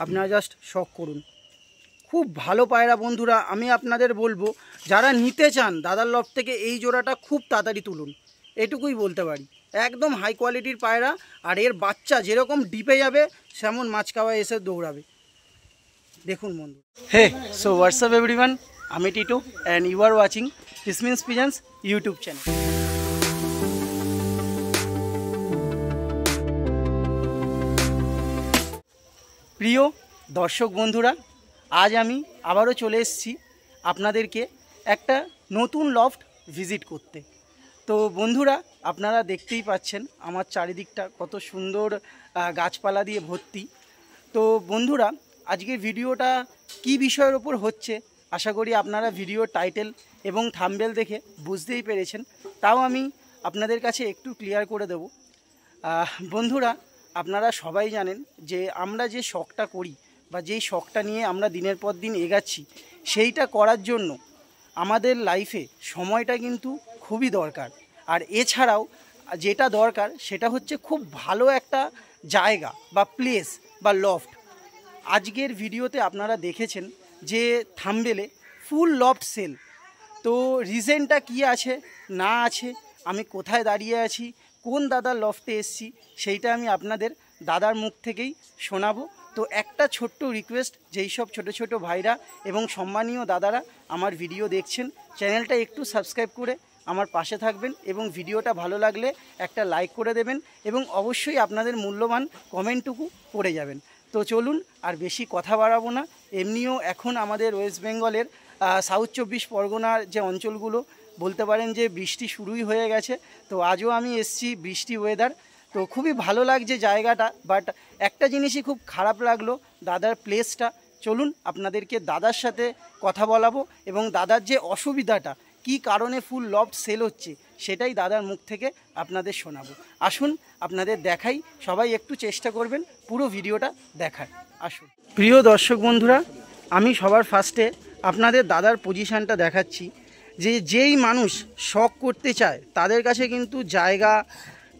আপনারা জাস্ট শখ করুন। খুব ভালো পায়রা বন্ধুরা। আমি আপনাদের বলবো যারা নিতে চান দাদার লফট থেকে এই জোড়াটা খুব তাড়াতাড়ি তুলুন, এটুকুই বলতে পারি। একদম হাই কোয়ালিটির পায়রা, আর এর বাচ্চা যেরকম ডিপে যাবে সেমন মাছকাওয়ায় এসে দৌড়াবে। দেখুন বন্ধু। হে সো হোয়াটসঅ্যাপ এভরিওয়ান, আমি Titu and you are watching this means pigeons YouTube channel. প্রিয় দর্শক বন্ধুরা, আজ আমি আবারও চলে এসেছি আপনাদেরকে একটা নতুন লফট ভিজিট করতে। তো বন্ধুরা, আপনারা দেখতেই পাচ্ছেন আমার চারিদিকটা কত সুন্দর গাছপালা দিয়ে ভর্তি। তো বন্ধুরা, আজকের ভিডিওটা কি বিষয়ের ওপর হচ্ছে আশা করি আপনারা ভিডিও টাইটেল এবং থাম্বনেল দেখে বুঝতেই পেরেছেন। তাও আমি আপনাদের কাছে একটু ক্লিয়ার করে দেব। বন্ধুরা, আপনারা সবাই জানেন যে আমরা যে শখটা করি বা যেই শখটা নিয়ে আমরা দিনের পর দিন এগাচ্ছি, সেইটা করার জন্য আমাদের লাইফে সময়টা কিন্তু খুবই দরকার। আর এছাড়াও যেটা দরকার সেটা হচ্ছে খুব ভালো একটা জায়গা বা প্লেস বা লফট। আজকের ভিডিওতে আপনারা দেখেছেন যে থাম্বনেলে ফুল লফট সেল। তো রিজনটা কি আছে না আছে, আমি কোথায় দাঁড়িয়ে আছি, কোন দাদার লফটে এসছি, সেইটা আমি আপনাদের দাদার মুখ থেকেই শোনাবো। তো একটা ছোট্ট রিকোয়েস্ট, যেই সব ছোটো ছোটো ভাইরা এবং সম্মানীয় দাদারা আমার ভিডিও দেখছেন, চ্যানেলটা একটু সাবস্ক্রাইব করে আমার পাশে থাকবেন এবং ভিডিওটা ভালো লাগলে একটা লাইক করে দেবেন এবং অবশ্যই আপনাদের মূল্যবান কমেন্টটুকু করে যাবেন। তো চলুন আর বেশি কথা বাড়াবো না। এমনিও এখন আমাদের ওয়েস্ট বেঙ্গলের সাউথ 24 পরগনার যে অঞ্চলগুলো বলতে পারেন যে বৃষ্টি শুরুই হয়ে গেছে। তো আজও আমি এসছি বৃষ্টি ওয়েদার, তো খুবই ভালো লাগছে জায়গাটা। বাট একটা জিনিসই খুব খারাপ লাগলো, দাদার প্লেসটা। চলুন আপনাদেরকে দাদার সাথে কথা বলাবো এবং দাদার যে অসুবিধাটা, কি কারণে ফুল লফট সেল হচ্ছে, সেটাই দাদার মুখ থেকে আপনাদের শোনাবো। আসুন আপনাদের দেখাই, সবাই একটু চেষ্টা করবেন পুরো ভিডিওটা দেখার। আসুন প্রিয় দর্শক বন্ধুরা, আমি সবার ফার্স্টে আপনাদের দাদার পজিশানটা দেখাচ্ছি। যেই মানুষ শখ করতে চায় তাদের কাছে কিন্তু জায়গা,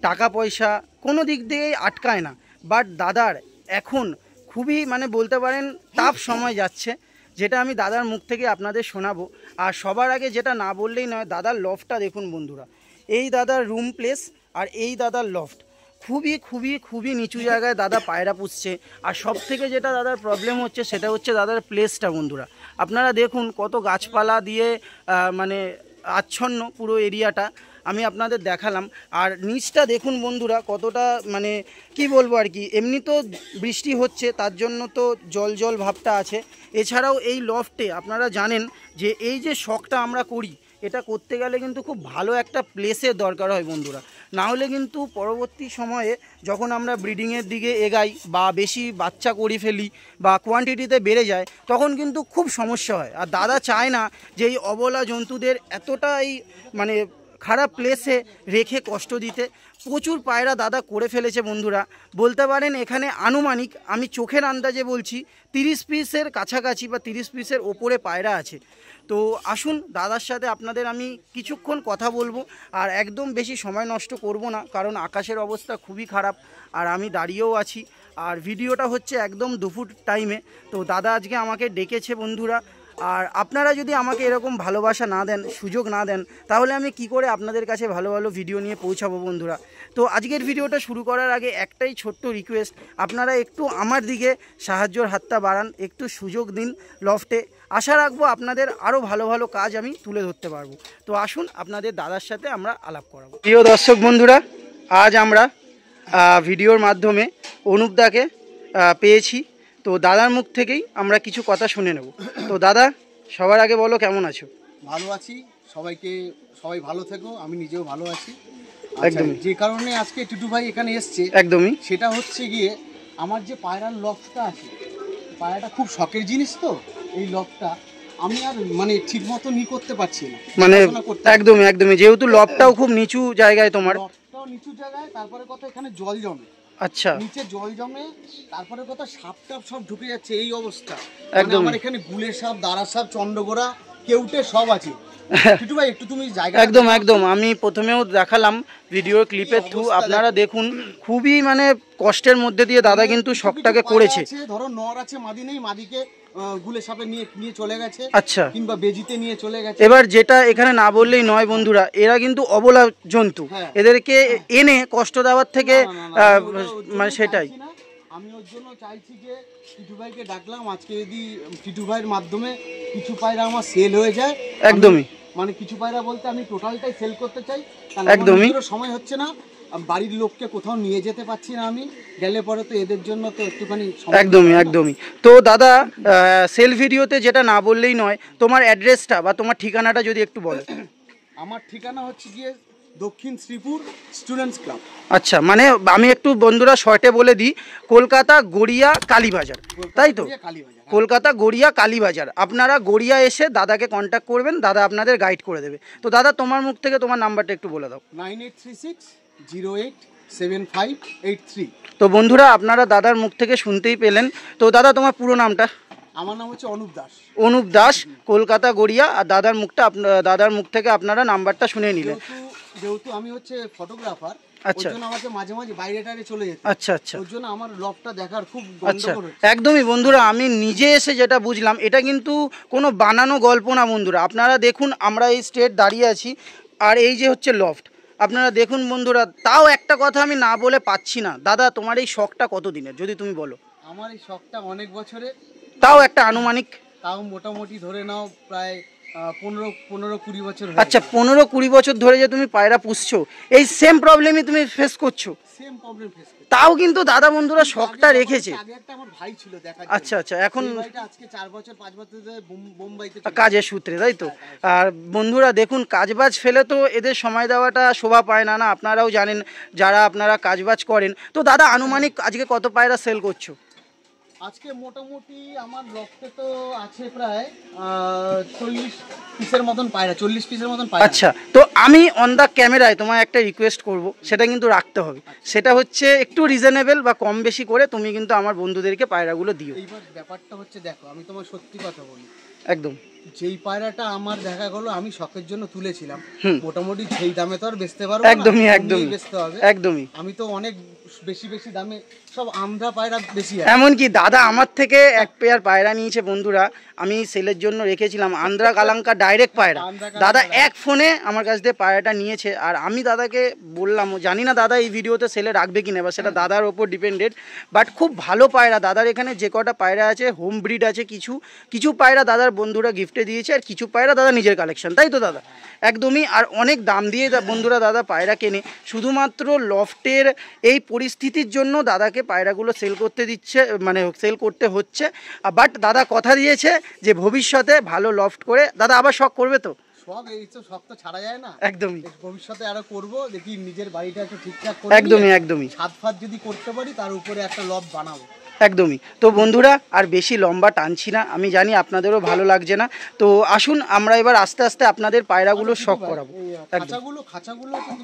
টাকা পয়সা কোনো দিক দিয়েই আটকায় না। বাট দাদার এখন খুবই বলতে পারেন টাফ সময় যাচ্ছে, যেটা আমি দাদার মুখ থেকে আপনাদের শোনাবো। আর সবার আগে যেটা না বললেই নয়, দাদার লফটটা দেখুন বন্ধুরা। এই দাদার রুম প্লেস আর এই দাদার লফট খুবই খুবই খুবই নিচু জায়গায় দাদা পায়রা পুষছে। আর সব থেকে যেটা দাদার প্রবলেম হচ্ছে সেটা হচ্ছে দাদার প্লেসটা বন্ধুরা। আপনারা দেখুন কত গাছপালা দিয়ে আচ্ছন্ন পুরো এরিয়াটা আমি আপনাদের দেখালাম। আর নিচটা দেখুন বন্ধুরা কতটা কি বলবো আর কি, এমনি তো বৃষ্টি হচ্ছে তার জন্য তো জল জল ভাবটা আছে। এছাড়াও এই লফটে আপনারা জানেন যে এই যে শখটা আমরা করি, এটা করতে গেলে কিন্তু খুব ভালো একটা প্লেসের দরকার হয় বন্ধুরা। না হলে কিন্তু পরবর্তী সময়ে যখন আমরা ব্রিডিংয়ের দিকে এগাই বা বেশি বাচ্চা করে ফেলি বা কোয়ান্টিটিতে বেড়ে যায়, তখন কিন্তু খুব সমস্যা হয়। আর দাদা চায় না যে এই অবলা জন্তুদের এতটাই খারাপ প্লেসে রেখে কষ্ট দিতে। প্রচুর পায়রা দাদা করে ফেলেছে বন্ধুরা। বলতে পারেন এখানে আনুমানিক আমি চোখের আন্দাজে বলছি 30 পিসের কাছাকাছি বা 30 পিসের ওপরে পায়রা আছে। তো আসুন দাদার সাথে আপনাদের আমি কিছুক্ষণ কথা বলবো। আর একদম বেশি সময় নষ্ট করব না, কারণ আকাশের অবস্থা খুবই খারাপ আর আমি দাঁড়িয়েও আছি। আর ভিডিওটা হচ্ছে একদম দুপুর টাইমে। তো দাদা আজকে আমাকে ডেকেছে বন্ধুরা। আর আপনারা যদি আমাকে এরকম ভালোবাসা না দেন, সুযোগ না দেন, তাহলে আমি কি করে আপনাদের কাছে ভালো ভালো ভিডিও নিয়ে পৌঁছাবো বন্ধুরা। তো আজকের ভিডিওটা শুরু করার আগে একটাই ছোট্ট রিকোয়েস্ট, আপনারা একটু আমার দিকে সাহায্যের হাতটা বাড়ান, একটু সুযোগ দিন লফটে। আশা রাখবো আপনাদের আরও ভালো ভালো কাজ আমি তুলে ধরতে পারবো। তো আসুন আপনাদের দাদার সাথে আমরা আলাপ করাবো। প্রিয় দর্শক বন্ধুরা, আজ আমরা ভিডিওর মাধ্যমে অনুপদাকে পেয়েছি। তো দাদার মুখ থেকেই আমরা কিছু কথা শুনে নেব। তো দাদা, সবার আগে বলো কেমন আছো? ভালো আছি, সবাই ভালো থেকো, আমি নিজেও ভালো আছি। একদমই যে কারণে আজকে টিটু ভাই এখানে এসছে, একদমই সেটা হচ্ছে গিয়ে আমার যে পায়রার লফটটা আছে, পায়রাটা খুব শখের জিনিস। তো এই লফটটা আমি আর ঠিক মতো করতে পারছি না। একদমই যেহেতু লফটটাও খুব নিচু জায়গায়, তোমার লফটটাও নিচু জায়গায়, তারপরে কথা এখানে জল জমে। আচ্ছা, নিচে জল জমে, তারপরে কথা সাপ টাপ সব ঢুকে যাচ্ছে, এই অবস্থা। একদম আমার এখানে গুলের সাপ, দাঁড়া সাপ, চন্ডগোড়া কেউটে সব আছে। টিটু ভাই একটু তুমি জায়গা একদম একদম, আমি প্রথমেও দেখালাম ভিডিও ক্লিপের থ্রু, আপনারা দেখুন খুবই মানে কষ্টের মধ্যে দিয়ে দাদা কিন্তু শখটাকে করেছে। ধরো নর আছে, মাদি নেই, মাদিকে গুলে সাপে নিয়ে চলে গেছে, আচ্ছা, কিংবা বেজিতে নিয়ে চলে গেছে। এবার যেটা এখানে না বললেই নয় বন্ধুরা, এরা কিন্তু অবলা জন্তু, এদেরকে এনে কষ্ট দেওয়ার থেকে মানে সেটাই আমি ওর জন্য চাইছি যে টিটু ভাইকে ডাকলাম আজকে, যদি টিটু ভাইয়ের মাধ্যমে কিছু পায়রা আমার সেল হয়ে যায়। একদমই, মানে কিছু পায়রা বলতে আমি টোটালটাই সেল করতে চাই, একদমই সময় হচ্ছে না, বাড়ির লোককে কোথাও নিয়ে যেতে পারছি না, আমি গেলে পরে তো এদের জন্য তো একটুখানি। একদমই একদমই। তো দাদা সেল ভিডিওতে যেটা না বললেই নয়, তোমার অ্যাড্রেসটা বা তোমার ঠিকানাটা যদি একটু বলো। আমার ঠিকানা হচ্ছে গিয়ে দক্ষিণ শ্রীপুর স্টুডেন্টস ক্লাব। আচ্ছা, মানে আমি একটু বন্ধুরা শর্টে বলে দিই, কলকাতা গড়িয়া কালীবাজার, তাই তো? কলকাতা গড়িয়া কালীবাজার। আপনারা গড়িয়া এসে দাদাকে কন্ট্যাক্ট করবেন, দাদা আপনাদের গাইড করে দেবে। তো দাদা তোমার মুখ থেকে তোমার নাম্বারটা একটু বলে দাও। 9836087583। তো বন্ধুরা আপনারা দাদার মুখ থেকে শুনতেই পেলেন। তো দাদা তোমার পুরো নামটা? আমার নাম হচ্ছে অনুপ দাস। অনুপ দাস, কলকাতা গড়িয়া। আর দাদার মুখ থেকে আপনারা নাম্বারটা শুনে নিলেন। যেহেতু আমি হচ্ছে ফটোগ্রাফার, আচ্ছা, আমাকে মাঝে মাঝে বাইরে টাইরে চলে যেতে। আচ্ছা আচ্ছা, ওর জন্য আমার লফটটা দেখার খুব আচ্ছা, একদমই বন্ধুরা, আমি নিজে এসে যেটা বুঝলাম, এটা কিন্তু কোনো বানানো গল্প না বন্ধুরা। আপনারা দেখুন, আমরা এই স্টেট দাঁড়িয়ে আছি, আর এই যে হচ্ছে লফট, আপনারা দেখুন বন্ধুরা। তাও একটা কথা আমি না বলে পাচ্ছি না, দাদা তোমার এই শখটা কত দিনের যদি তুমি বলো? আমার এই শখটা অনেক বছরে। তাও একটা আনুমানিক? তাও মোটামুটি ধরে নাও প্রায় 15-20 বছর। আচ্ছা, 15-20 বছর ধরে যে তুমি পায়রা পুষছো, এই সেম প্রবলেমই তুমি ফেস করছো? সেম প্রবলেম ফেস করছি। তাও কিন্তু দাদা বন্ধুরা শখটা রেখেছে। আগে একটা আমার ভাই ছিল দেখা। আচ্ছা আচ্ছা, এখন আজকে 4-5 বছর ধরে বোম্বাইতে কাজের সূত্রে, তাই তো? আর বন্ধুরা দেখুন, কাজবাজ ফেলে তো এদের সময় দেওয়াটা শোভা পায় না, না আপনারাও জানেন যারা আপনারা কাজবাজ করেন। তো দাদা আনুমানিক আজকে কত পায়রা সেল করছো? আজকে মোটামুটি আমার লক্ষ্যে তো আছে প্রায় 40 পিসের মতন পায়রা, 40 পিসের মতন পায়রা। আচ্ছা, তো আমি অন দ্য ক্যামেরায় তোমায় একটা রিকোয়েস্ট করব, সেটা কিন্তু রাখতে হবে। সেটা হচ্ছে একটু রিজনেবল বা কম বেশি করে তুমি কিন্তু আমার বন্ধুদেরকে পায়রাগুলো দিও। এইবার ব্যাপারটা হচ্ছে, দেখো আমি তোমার সত্যি কথা বলি, একদম যেই পায়রাটা আমার দেখা গেলো আমি শখের জন্য তুলেছিলাম, মোটামুটি সেই দামে তো আর বেচতে পারবো। একদমই একদমই বেচতে হবে, একদমই। আমি তো অনেক বেশি দামে সব আন্ধ্রা পায়রা বেশি। এমনকি দাদা আমার থেকে এক পেয়ার পায়রা নিয়েছে বন্ধুরা, আমি সেলের জন্য রেখেছিলাম, আন্ধ্রা কালাঙ্কা ডাইরেক্ট পায়রা। দাদা এক ফোনে আমার কাছ থেকে পায়রাটা নিয়েছে, আর আমি দাদাকে বললাম, জানি না দাদা এই ভিডিওতে সেলে রাখবে কিনা, বা সেটা দাদার ওপর ডিপেন্ডেড, বাট খুব ভালো পায়রা। দাদার এখানে যে কটা পায়রা আছে হোম ব্রিড আছে, কিছু পায়রা দাদার বন্ধুরা গিফটে দিয়েছে, আর কিছু পায়রা দাদা নিজের কালেকশন, তাই তো দাদা? একদমই। আর অনেক দাম দিয়ে বন্ধুরা দাদা পায়রা কেনে, শুধুমাত্র লফটের এই পরিস্থিতির জন্য দাদাকে পায়রাগুলো সেল করতে দিচ্ছে, মানে সেল করতে হচ্ছে। বাট দাদা কথা দিয়েছে যে ভবিষ্যতে ভালো লফট করে দাদা আবার শখ করবে। তো শখ, এই তো শখ তো ছাড়া যায় না। একদমই, ভবিষ্যতে আরো করবো, দেখি নিজের বাড়িটা একটু ঠিকঠাক করে একদমই ছাদ ফাদ যদি করতে পারি, তার উপরে একটা লফট বানাবো। একদমই। তো বন্ধুরা আর বেশি লম্বা টানছি না, আমি জানি আপনাদেরও ভালো লাগছে না। তো আসুন আমরা এবার আস্তে আস্তে আপনাদের পায়রাগুলো শখ করাবো।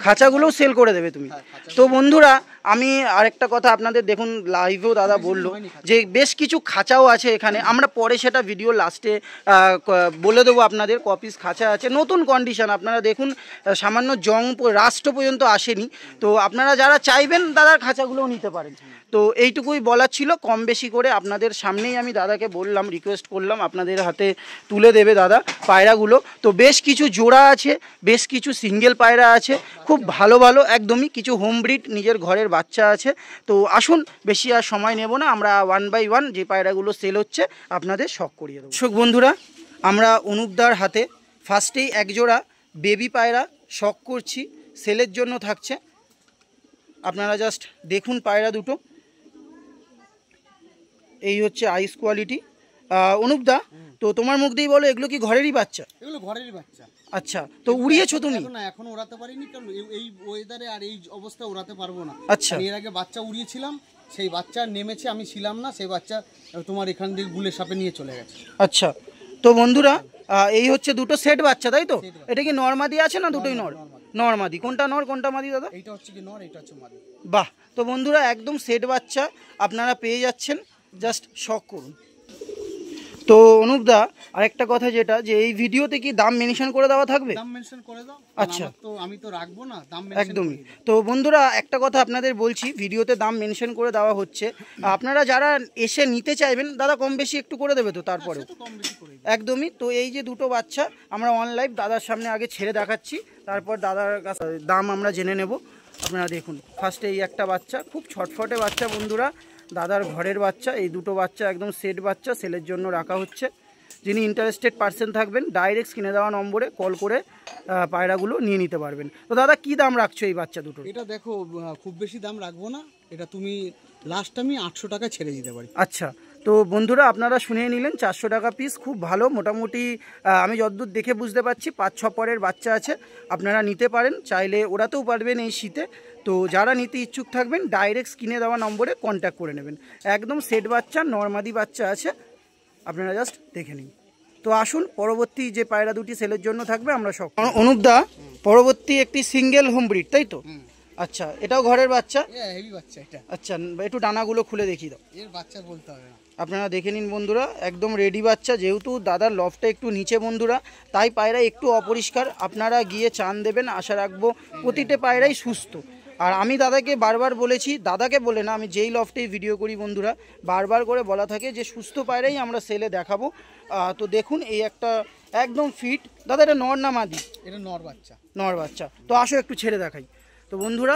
খাঁচাগুলোও সেল করে দেবে তুমি? তো বন্ধুরা আমি আরেকটা কথা আপনাদের, দেখুন লাইভেও দাদা বললো যে বেশ কিছু খাঁচাও আছে এখানে, আমরা পরে সেটা ভিডিও লাস্টে বলে দেবো আপনাদের। কপিস খাঁচা আছে, নতুন কন্ডিশন, আপনারা দেখুন সামান্য জং রাষ্ট্র পর্যন্ত আসেনি। তো আপনারা যারা চাইবেন দাদার খাঁচাগুলোও নিতে পারেন। তো এইটুকুই বলার ছিল, কম বেশি করে আপনাদের সামনেই আমি দাদাকে বললাম, রিকোয়েস্ট করলাম আপনাদের হাতে তুলে দেবে দাদা পায়রাগুলো। তো বেশ কিছু জোড়া আছে, বেশ কিছু সিঙ্গেল পায়রা আছে, খুব ভালো ভালো একদমই, কিছু হোম ব্রিড নিজের ঘরের বাচ্চা আছে। তো আসুন বেশি আর সময় নেব না, আমরা 1 বাই 1 যে পায়রাগুলো সেল হচ্ছে আপনাদের শখ করিয়ে দেবো। দর্শক বন্ধুরা আমরা অনুপদার হাতে ফার্স্টেই এক জোড়া বেবি পায়রা শখ করছি, সেলের জন্য থাকছে। আপনারা জাস্ট দেখুন পায়রা দুটো, এই হচ্ছে আইস কোয়ালিটি। অনুপদা, তো তোমার মুখ দিয়েই বলো, এগুলো কি ঘরেরই বাচ্চা? এগুলো ঘরেরই বাচ্চা। আচ্ছা, তো উড়িয়েছো তুমি? না, এখন ওড়াতে পারিনি, কারণ এই ওয়েদারে আর এই অবস্থা ওড়াতে পারবো না। আচ্ছা, এর আগে বাচ্চা উড়িয়েছিলাম, সেই বাচ্চা নেমেছে, আমি ছিলাম না, সেই বাচ্চা তোমার এখান থেকে গুলের সাপে নিয়ে চলে গেছে। আচ্ছা, তো বন্ধুরা এই হচ্ছে দুটো সেট বাচ্চা, তাই তো? এটা কি নরমাদি আছে না দুটোই নর? নরমাদি। কোনটা নর কোনটা মাদি দাদা? এইটা হচ্ছে কি নর, এটা হচ্ছে মাদি। বাহ, তো বন্ধুরা একদম সেট বাচ্চা আপনারা পেয়ে যাচ্ছেন, জাস্ট শখ করুন। তো অনুপদা আরেকটা কথা যেটা যে এই ভিডিওতে কি দাম মেনশন করে দেওয়া থাকবে? দাম মেনশন করে দাও। আচ্ছা, তো আমি তো রাখবো না দাম একদমই। তো বন্ধুরা একটা কথা আপনাদের বলছি, ভিডিওতে দাম মেনশন করে দেওয়া হচ্ছে, আপনারা যারা এসে নিতে চাইবেন দাদা কম বেশি একটু করে দেবে তো তারপরেও? কম বেশি করে একদমই। তো এই যে দুটো বাচ্চা আমরা অনলাইভ দাদার সামনে আগে ছেড়ে দেখাচ্ছি, তারপর দাদার কাছে দাম আমরা জেনে নেব। আপনারা দেখুন ফার্স্টে এই একটা বাচ্চা, খুব ছটফটে বাচ্চা বন্ধুরা, দাদার ঘরের বাচ্চা। এই দুটো বাচ্চা একদম সেট বাচ্চা, সেলের জন্য রাখা হচ্ছে। যিনি ইন্টারেস্টেড পার্সন থাকবেন ডাইরেক্ট স্ক্রিনে দেওয়া নম্বরে কল করে পায়রাগুলো নিয়ে নিতে পারবেন। তো দাদা কি দাম রাখছো এই বাচ্চা দুটো? এটা দেখো খুব বেশি দাম রাখবো না, এটা তুমি লাস্ট আমি 800 টাকা ছেড়ে দিতে পারি। আচ্ছা, তো বন্ধুরা আপনারা শুনে নিলেন 400 টাকা পিস, খুব ভালো। মোটামুটি আমি যতদূর দেখে বুঝতে পারছি 5-6 পরের বাচ্চা আছে, আপনারা নিতে পারেন, চাইলে ওড়াতেও পারবেন এই শীতে। তো যারা নিতে ইচ্ছুক থাকবেন ডাইরেক্ট স্ক্রিনে দেওয়া নম্বরে কন্ট্যাক্ট করে নেবেন। একদম সেট বাচ্চা, নরমাদি বাচ্চা আছে, আপনারা জাস্ট দেখে নিন। তো আসুন পরবর্তী যে পায়রা দুটি সেলের জন্য থাকবে আমরা সব। অনুপদা পরবর্তী একটি সিঙ্গেল হোম ব্রিড, তাই তো? আচ্ছা, এটাও ঘরের বাচ্চা? হেভি বাচ্চা এটা। আচ্ছা, একটু ডানাগুলো খুলে দেখিয়ে দাও। এর বাচ্চা বলতে হবে না, আপনারা দেখে নিন বন্ধুরা, একদম রেডি বাচ্চা। যেহেতু দাদার লফটা একটু নিচে বন্ধুরা, তাই পায়রা একটু অপরিষ্কার, আপনারা গিয়ে চান দেবেন। আশা রাখবো প্রতিটা পায়রাই সুস্থ। আর আমি দাদাকে বারবার বলেছি, দাদাকে বলে না, আমি যেই লফটেই ভিডিও করি বন্ধুরা বারবার করে বলা থাকে যে সুস্থ পায়রাই আমরা সেলে দেখাবো। তো দেখুন এই একটা একদম ফিট। দাদা এটা নর না মাদি? এটা নর বাচ্চা। নর বাচ্চা। তো আসো একটু ছেড়ে দেখাই। তো বন্ধুরা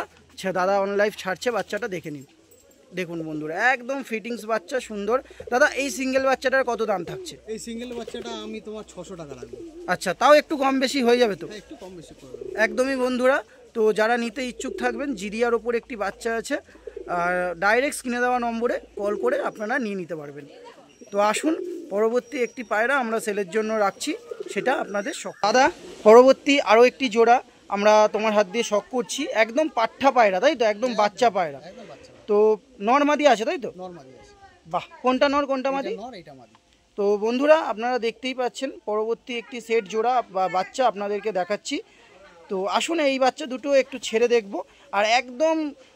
দাদা অনলাইভ ছাড়ছে, বাচ্চাটা দেখে নিন। দেখুন বন্ধুরা একদম ফিটিংস বাচ্চা, সুন্দর। দাদা এই সিঙ্গেল বাচ্চাটার কত দাম থাকছে? এই সিঙ্গেল বাচ্চাটা আমি তোমার 600 টাকা রাখবো। আচ্ছা, তাও একটু কম বেশি হয়ে যাবে তো? একটু কম বেশি করে একদমই বন্ধুরা। তো যারা নিতে ইচ্ছুক থাকবেন, জিরিয়ার ওপর একটি বাচ্চা আছে, আর ডাইরেক্ট স্ক্রিনে দেওয়া নম্বরে কল করে আপনারা নিয়ে নিতে পারবেন। তো আসুন পরবর্তী একটি পায়রা আমরা সেলের জন্য রাখছি, সেটা আপনাদের শখ। দাদা পরবর্তী আরও একটি জোড়া আমরা তোমার হাত দিয়ে শখ করছি, একদম পাঠা পায়রা, তাই তো? একদম বাচ্চা পায়রা। তো নর মাদি আছে, তাই তো? নর মাদি আছে। বাহ, কোনটা নর কোনটা মাদি? নর, এটা মাদি। তো বন্ধুরা আপনারা দেখতেই পাচ্ছেন পরবর্তী একটি সেট জোড়া বা বাচ্চা আপনাদেরকে দেখাচ্ছি। তো আসুন এই বাচ্চা দুটো একটু ছেড়ে দেখব। আর একদম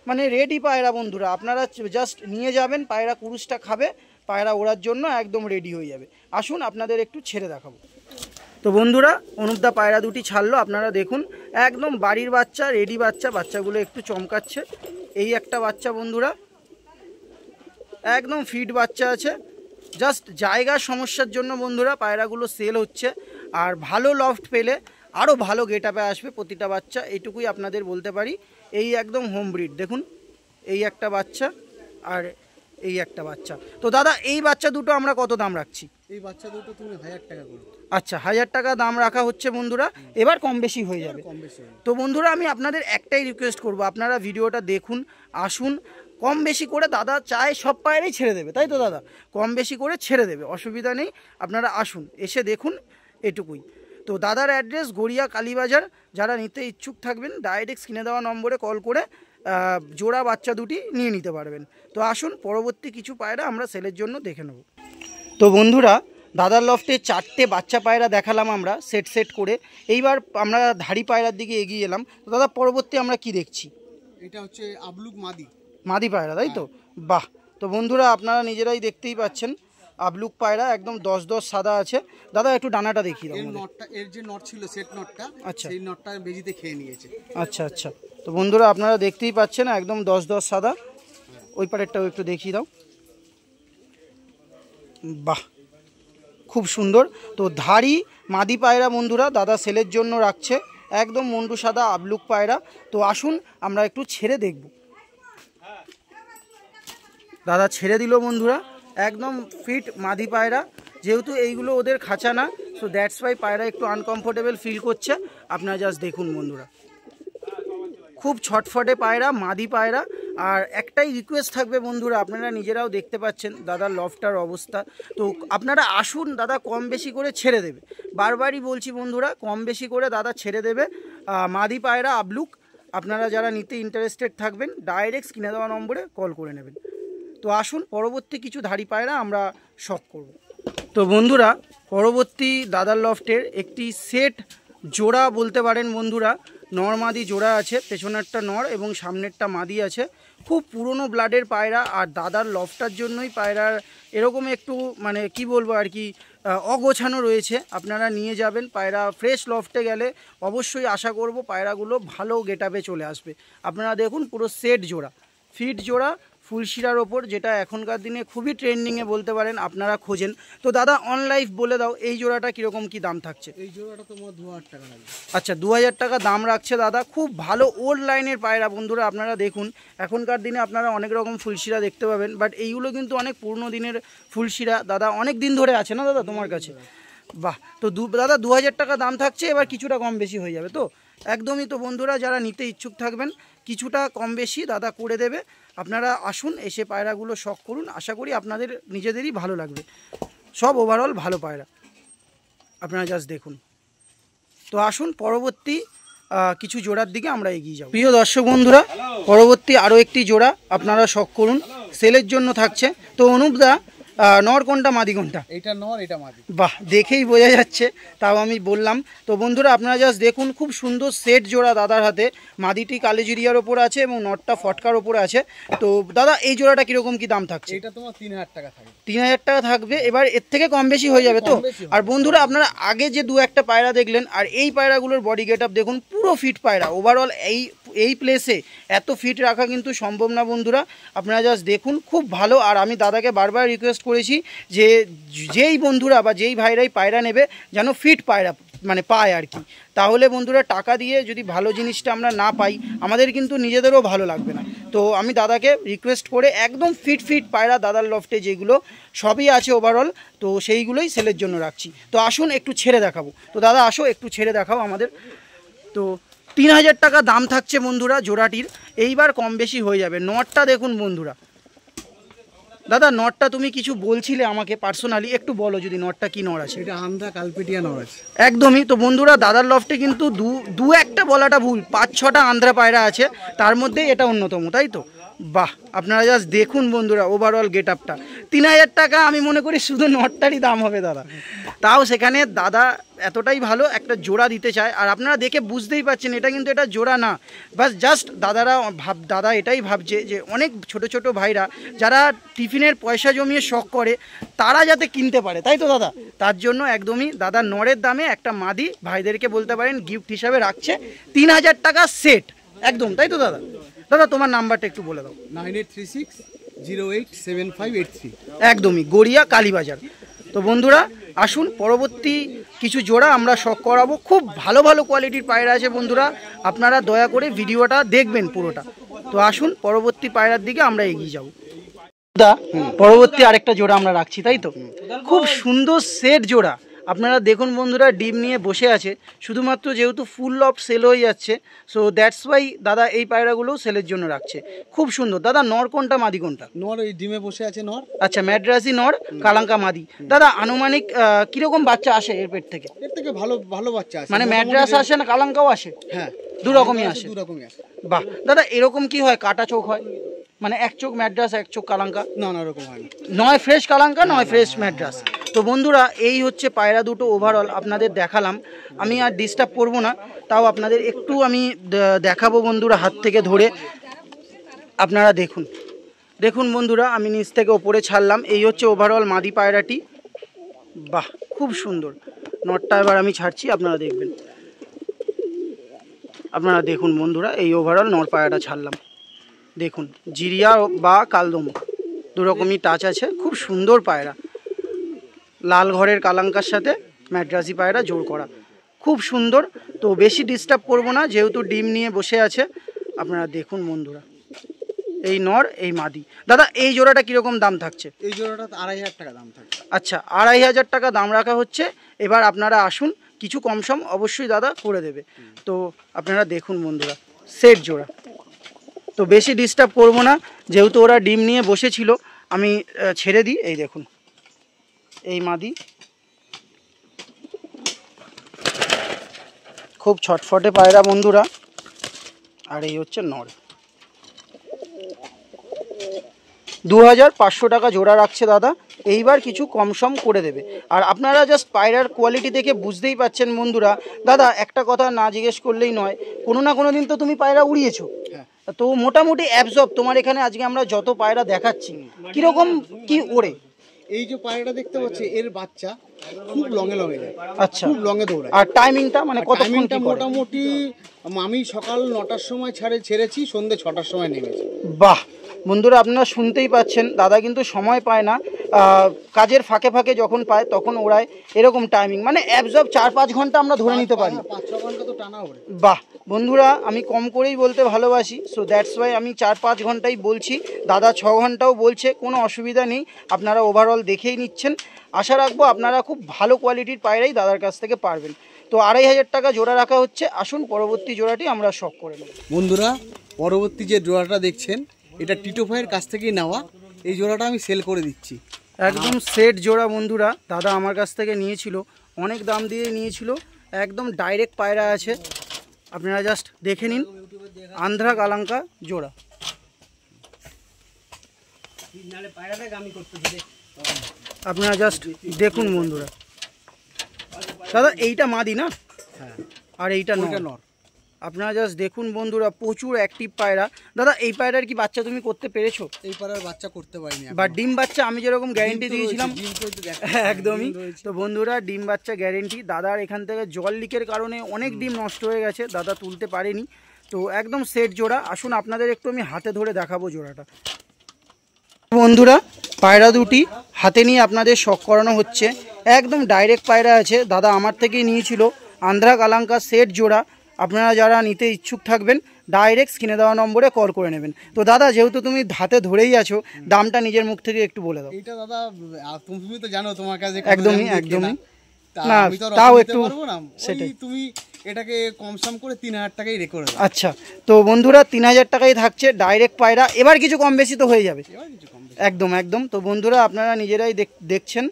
মানে রেডি পায়রা বন্ধুরা, আপনারা জাস্ট নিয়ে যাবেন, পায়রা কুরুশটা খাবে, পায়রা ওড়ার জন্য একদম রেডি হয়ে যাবে। আসুন আপনাদের একটু ছেড়ে দেখাবো। তো বন্ধুরা অনুপদা পায়রা দুটি ছাড়লো, আপনারা দেখুন একদম বাড়ির বাচ্চা, রেডি বাচ্চা। বাচ্চাগুলো একটু চমকাচ্ছে। এই একটা বাচ্চা বন্ধুরা একদম ফিট বাচ্চা আছে। জাস্ট জায়গার সমস্যার জন্য বন্ধুরা পায়রাগুলো সেল হচ্ছে। আর ভালো লফট পেলে আরও ভালো গেট আপে আসবে প্রতিটা বাচ্চা, এইটুকুই আপনাদের বলতে পারি। এই একদম হোম ব্রিড, দেখুন এই একটা বাচ্চা আর এই একটা বাচ্চা। তো দাদা এই বাচ্চা দুটো আমরা কত দাম রাখছি? এই বাচ্চা দুটো তুমি 1000 টাকা করো। আচ্ছা, 1000 টাকা দাম রাখা হচ্ছে বন্ধুরা, এবার কম বেশি হয়ে যাবে। তো বন্ধুরা আমি আপনাদের একটাই রিকোয়েস্ট করব, আপনারা ভিডিওটা দেখুন, আসুন। কম বেশি করে দাদা চায় সব পায়রাই ছেড়ে দেবে, তাই তো দাদা? কম বেশি করে ছেড়ে দেবে, অসুবিধা নেই। আপনারা আসুন, এসে দেখুন, এটুকুই। তো দাদার অ্যাড্রেস গড়িয়া কালীবাজার। যারা নিতে ইচ্ছুক থাকবেন ডাইরেক্ট স্ক্রিনে দেওয়া নম্বরে কল করে জোড়া বাচ্চা দুটি নিয়ে নিতে পারবেন। তো আসুন পরবর্তী কিছু পায়রা আমরা সেলের জন্য দেখে নেব। তো বন্ধুরা দাদার লফটে 4টে বাচ্চা পায়রা দেখালাম আমরা সেট করে। এইবার আমরা ধাড়ি পায়রার দিকে এগিয়ে এলাম। তো দাদা পরবর্তী আমরা কি দেখছি? এটা হচ্ছে আবলুক মাদি। মাদি পায়রা, তাই তো? বাহ। তো বন্ধুরা আপনারা নিজেরাই দেখতেই পাচ্ছেন আবলুক পায়রা, একদম 10-10 সাদা আছে। দাদা একটু ডানাটা দেখিয়ে দাও। এর যে নট ছিল সেট নটটা, আচ্ছা, সেই নটটা বেজিতে খেয়ে নিয়েছে। আচ্ছা আচ্ছা। তো বন্ধুরা আপনারা দেখতেই পাচ্ছেন একদম 10-10 সাদা। ওই পারেরটাও একটু দেখিয়ে দাও। বাহ, খুব সুন্দর। তো ধাড়ি মাদি পায়রা বন্ধুরা দাদা সেলের জন্য রাখছে, একদম মুন্ডু সাদা আবলুক পায়রা। তো আসুন আমরা একটু ছেড়ে দেখব। দাদা ছেড়ে দিল বন্ধুরা, একদম ফিট মাদি পায়রা। যেহেতু এইগুলো ওদের খাঁচা না, সো দ্যাটস ওয়াই পায়রা একটু আনকমফোর্টেবল ফিল করছে। আপনারা জাস্ট দেখুন বন্ধুরা, খুব ছটফটে পায়রা, মাদি পায়রা। আর একটাই রিকোয়েস্ট থাকবে বন্ধুরা, আপনারা নিজেরাও দেখতে পাচ্ছেন দাদার লফটার অবস্থা। তো আপনারা আসুন, দাদা কম বেশি করে ছেড়ে দেবে। বারবারই বলছি বন্ধুরা, কম বেশি করে দাদা ছেড়ে দেবে। মাদি পায়রা আবলুক, আপনারা যারা নিতে ইন্টারেস্টেড থাকবেন ডাইরেক্ট স্ক্রিনে দেওয়া নম্বরে কল করে নেবেন। তো আসুন পরবর্তী কিছু ধাড়ি পায়রা আমরা শখ করব। তো বন্ধুরা পরবর্তী দাদার লফটের একটি সেট জোড়া বলতে পারেন বন্ধুরা, নর মাদি জোড়া আছে। পেছনেরটা নর এবং সামনেরটা মাদি আছে। খুব পুরনো ব্লাডের পায়রা, আর দাদার লফটার জন্যই পায়রার এরকম একটু মানে কি বলবো আর কি অগোছানো রয়েছে। আপনারা নিয়ে যাবেন পায়রা, ফ্রেশ লফটে গেলে অবশ্যই আশা করব পায়রাগুলো ভালো গেটআপে চলে আসবে। আপনারা দেখুন পুরো সেট জোড়া, ফিট জোড়া, ফুলশিরার ওপর, যেটা এখনকার দিনে খুবই ট্রেন্ডিংয়ে বলতে পারেন, আপনারা খোঁজেন। তো দাদা অন লাইফ বলে দাও এই জোড়াটা কীরকম কী দাম থাকছে? এই জোড়াটা তোমার 2000 টাকা লাগবে। আচ্ছা 2000 টাকা দাম রাখছে দাদা। খুব ভালো ওল্ড লাইনের পায়রা বন্ধুরা, আপনারা দেখুন এখনকার দিনে আপনারা অনেক রকম ফুলশিরা দেখতে পাবেন, বাট এইগুলো কিন্তু অনেক পুরনো দিনের ফুলশিরা দাদা, অনেক দিন ধরে আছে না দাদা তোমার কাছে? বাহ, তো দাদা 2000 টাকা দাম থাকছে, এবার কিছুটা কম বেশি হয়ে যাবে তো? একদমই। তো বন্ধুরা যারা নিতে ইচ্ছুক থাকবেন কিছুটা কম বেশি দাদা করে দেবে। আপনারা আসুন, এসে পায়রাগুলো শখ করুন, আশা করি আপনাদের নিজেদেরই ভালো লাগবে। সব ওভারঅল ভালো পায়রা, আপনারা জাস্ট দেখুন। তো আসুন পরবর্তী কিছু জোড়ার দিকে আমরা এগিয়ে যাব। প্রিয় দর্শক বন্ধুরা, পরবর্তী আরও একটি জোড়া আপনারা শখ করুন, সেলের জন্য থাকছে। তো অনুপদা নর কোনটা মাদি কোনটা? এটা নর, এটা মাদি। বাহ, দেখেই বোঝা যাচ্ছে, তাও আমি বললাম। তো বন্ধুরা আপনারা জাস্ট দেখুন, খুব সুন্দর সেট জোড়া দাদার হাতে। মাদিটি কালেজুরিয়ার ওপর আছে এবং নটটা ফটকার ওপরে আছে। তো দাদা এই জোড়াটা কীরকম কী দাম থাকছে? এটা তোমার 3000 টাকা থাকবে। 3000 টাকা থাকবে, এবার এর থেকে কম বেশি হয়ে যাবে তো? আর বন্ধুরা আপনারা আগে যে দু একটা পায়রা দেখলেন, আর এই পায়রাগুলোর বডি গেট আপ দেখুন, পুরো ফিট পায়রা। ওভারঅল এই প্লেসে এত ফিট রাখা কিন্তু সম্ভব না বন্ধুরা, আপনারা জাস্ট দেখুন, খুব ভালো। আর আমি দাদাকে বারবার রিকোয়েস্ট করেছি যে যেই বন্ধুরা বা যেই ভাইরাই পায়রা নেবে যেন ফিট পায়রা মানে পায় আর কি। তাহলে বন্ধুরা টাকা দিয়ে যদি ভালো জিনিসটা আমরা না পাই, আমাদের কিন্তু নিজেদেরও ভালো লাগবে না। তো আমি দাদাকে রিকোয়েস্ট করে একদম ফিট পায়রা দাদার লফটে যেগুলো সবই আছে ওভারঅল, তো সেইগুলোই সেলের জন্য রাখছি। তো আসুন একটু ছেড়ে দেখাবো। তো দাদা আসো, একটু ছেড়ে দেখাও আমাদের। তো 3000 টাকা দাম থাকছে বন্ধুরা জোড়াটির, এইবার কম বেশি হয়ে যাবে। নটটা দেখুন বন্ধুরা। দাদা নটটা তুমি কিছু বলছিলে আমাকে পার্সোনালি, একটু বলো যদি নটটা কি নর আছে? এটা আন্ধ্রা কালপেটিয়া নর আছে। একদমই। তো বন্ধুরা দাদার লফটে কিন্তু দু একটা বলাটা ভুল, 5-6টা আন্ধ্রা পায়রা আছে, তার মধ্যে এটা অন্যতম, তাই তো? বাহ, আপনারা জাস্ট দেখুন বন্ধুরা ওভারঅল গেট আপটা। 3000 টাকা আমি মনে করি শুধু নটটারই দাম হবে দাদা, তাও সেখানে দাদা এতটাই ভালো একটা জোড়া দিতে চায়। আর আপনারা দেখে বুঝতেই পারছেন এটা কিন্তু এটা জোড়া না, বাস জাস্ট দাদা এটাই ভাবছে যে অনেক ছোট ছোট ভাইরা যারা টিফিনের পয়সা জমিয়ে শখ করে তারা যাতে কিনতে পারে, তাই তো দাদা? তার জন্য একদমই দাদা নরের দামে একটা মাদি ভাইদেরকে বলতে পারেন গিফট হিসাবে রাখছে 3000 টাকা সেট একদম, তাই তো দাদা? দাদা তোমার নাম্বারটা একটু বলে দাও। 9836087583। একদমই, গড়িয়া কালীবাজার। তো বন্ধুরা আসুন পরবর্তী কিছু জোড়া আমরা শখ করাবো। খুব ভালো ভালো কোয়ালিটির পায়রা আছে বন্ধুরা, আপনারা দয়া করে ভিডিওটা দেখবেন পুরোটা। তো আসুন পরবর্তী পায়রার দিকে আমরা এগিয়ে যাব। পরবর্তী আরেকটা জোড়া আমরা রাখছি, তাই তো? খুব সুন্দর সেট জোড়া, আপনারা দেখুন বন্ধুরা ডিম নিয়ে বসে আছে, শুধুমাত্র যেহেতু ফুল অফ সেল হয়ে যাচ্ছে, সো দ্যাটস ওয়াই দাদা এই পায়রাগুলোও সেলের জন্য রাখছে। খুব সুন্দর। দাদা নর কোনটা মাদি কোনটা? নর এই ডিমে বসে আছে নর। আচ্ছা, ম্যাড্রাসি নর, কালাঙ্কা মাদি। দাদা আনুমানিক কিরকম বাচ্চা আসে এর পেট থেকে? এর থেকে ভালো ভালো বাচ্চা আসে, মানে ম্যাড্রাস আসে না কালাঙ্কাও আসে? হ্যাঁ, দু রকমই আসে। বাহ দাদা, এরকম কি হয় কাটা চোখ হয়? মানে এক চোখ ম্যাড্রাস এক চোখ কালাঙ্কা? না না, এরকম হয় না, নয় ফ্রেশ কালাঙ্কা নয় ফ্রেশ ম্যাড্রাস। তো বন্ধুরা এই হচ্ছে পায়রা দুটো ওভারঅল আপনাদের দেখালাম। আমি আর ডিস্টার্ব করব না, তাও আপনাদের একটু আমি দেখাবো বন্ধুরা হাত থেকে ধরে। আপনারা দেখুন দেখুন বন্ধুরা, আমি নিচ থেকে ওপরে ছাড়লাম। এই হচ্ছে ওভারঅল মাদি পায়রাটি। বাহ খুব সুন্দর। নটটা এবার আমি ছাড়ছি, আপনারা দেখবেন। আপনারা দেখুন বন্ধুরা, এই ওভারঅল নর পায়রাটা ছাড়লাম। দেখুন জিরিয়া বা কালদম দু রকমই টাচ আছে, খুব সুন্দর পায়রা। লাল ঘরের কালাঙ্কার সাথে ম্যাড্রাসি পায়রা জোর করা, খুব সুন্দর। তো বেশি ডিস্টার্ব করব না, যেহেতু ডিম নিয়ে বসে আছে। আপনারা দেখুন বন্ধুরা, এই নর এই মাদি। দাদা এই জোড়াটা কীরকম দাম থাকছে? এই জোড়াটা 2500 টাকা দাম থাকছে। আচ্ছা, 2500 টাকা দাম রাখা হচ্ছে। এবার আপনারা আসুন, কিছু কম সম অবশ্যই দাদা করে দেবে। তো আপনারা দেখুন বন্ধুরা, সেট জোড়া। তো বেশি ডিস্টার্ব করব না, যেহেতু ওরা ডিম নিয়ে বসেছিল, আমি ছেড়ে দিই। এই দেখুন এই মাদি, খুব ছটফটে পায়রা বন্ধুরা। আর এই হচ্ছে নর। 2500 টাকা জোড়া রাখছে দাদা। এইবার কিছু কম সম করে দেবে। আর আপনারা জাস্ট পায়রার কোয়ালিটি দেখে বুঝতেই পাচ্ছেন বন্ধুরা। দাদা একটা কথা না জিজ্ঞেস করলেই নয়, কোনো না কোনো দিন তো তুমি পায়রা উড়িয়েছো, তো মোটামুটি অ্যাবজর্ব তোমার এখানে আজকে আমরা যত পায়রা দেখাচ্ছি কিরকম কি ওড়ে? এই যে পায়রাটা দেখতে পাচ্ছি এর বাচ্চা খুব লঙে যায়। আচ্ছা, খুব লঙে দৌড়ায়। আর টাইমিংটা মানে কত? টাইমিংটা মোটামুটি আমি সকাল 9টার সময় ছেড়েছি, সন্ধ্যে 6টার সময় নেমেছি। বাহ বন্ধুরা, আপনারা শুনতেই পাচ্ছেন, দাদা কিন্তু সময় পায় না, কাজের ফাঁকে ফাঁকে যখন পায় তখন ওড়ায়। এরকম টাইমিং মানে অ্যাবজর্ব 4-5 ঘন্টা আমরা ধরে নিতে পারি। 5-6 ঘন্টা তো টানা ওড়ে। বাহ বন্ধুরা, আমি কম করেই বলতে ভালোবাসি, সো দ্যাটস ওয়াই আমি 4-5 ঘন্টাই বলছি, দাদা 6 ঘন্টাও বলছে, কোনো অসুবিধা নেই। আপনারা ওভারঅল দেখেই নিচ্ছেন। আশা রাখবো আপনারা খুব ভালো কোয়ালিটির পায়রাই দাদার কাছ থেকে পারবেন। তো 2500 টাকা জোড়া রাখা হচ্ছে। আসুন পরবর্তী জোড়াটি আমরা শখ করে নেব। বন্ধুরা, পরবর্তী যে জোড়াটা দেখছেন এটা টিটো ভাইয়ের কাছ থেকেই নেওয়া। এই জোড়াটা আমি সেল করে দিচ্ছি। একদম সেট জোড়া বন্ধুরা, দাদা আমার কাছ থেকে নিয়েছিল, অনেক দাম দিয়ে নিয়েছিল, একদম ডাইরেক্ট পায়রা আছে। আপনারা জাস্ট দেখে নিন, আন্ধ্রা কালাঙ্কা জোড়া। আপনারা জাস্ট দেখুন বন্ধুরা। দাদা এইটা মাদি না? হ্যাঁ। আর এইটা নর। আপনারা জাস্ট দেখুন বন্ধুরা, প্রচুর অ্যাক্টিভ পায়রা। দাদা এই পায়রার কি বাচ্চা তুমি করতে পেরেছো? এই পায়রার বাচ্চা করতে পারিনি, বা ডিম বাচ্চা আমি যেরকম গ্যারেন্টি দিয়েছিলাম একদমই। তো বন্ধুরা, ডিম বাচ্চা গ্যারেন্টি। দাদার এখান থেকে জল লিকের কারণে অনেক ডিম নষ্ট হয়ে গেছে, দাদা তুলতে পারেনি। তো একদম সেট জোড়া। আসুন আপনাদের একটু আমি হাতে ধরে দেখাবো জোড়াটা। বন্ধুরা, পায়রা দুটি হাতে নিয়ে আপনাদের শখ করানো হচ্ছে। একদম ডাইরেক্ট পায়রা আছে, দাদা আমার থেকেই নিয়েছিল, আন্ধ্রা কালাঙ্কা সেট জোড়া। আপনারা যারা নিতে ইচ্ছুক থাকবেন ডাইরেক্ট স্ক্রিনে দেওয়া নম্বরে কল করে নেবেন। তো দাদা, যেহেতু তুমি হাতে ধরেই আছো, দামটা নিজের মুখ থেকে একটু বলে দাও। এইটা দাদা তুমি তো জানো তোমার কাছে একদমই না, তাও একটু সেটাই, তুমি এটাকে কমসম করে 3000 টাকাই রেকর্ড। আচ্ছা, তো বন্ধুরা 3000 টাকাই থাকছে ডাইরেক্ট পায়রা। এবার কিছু কম বেশি তো হয়ে যাবে, একদম। তো বন্ধুরা আপনারা নিজেরাই দেখছেন,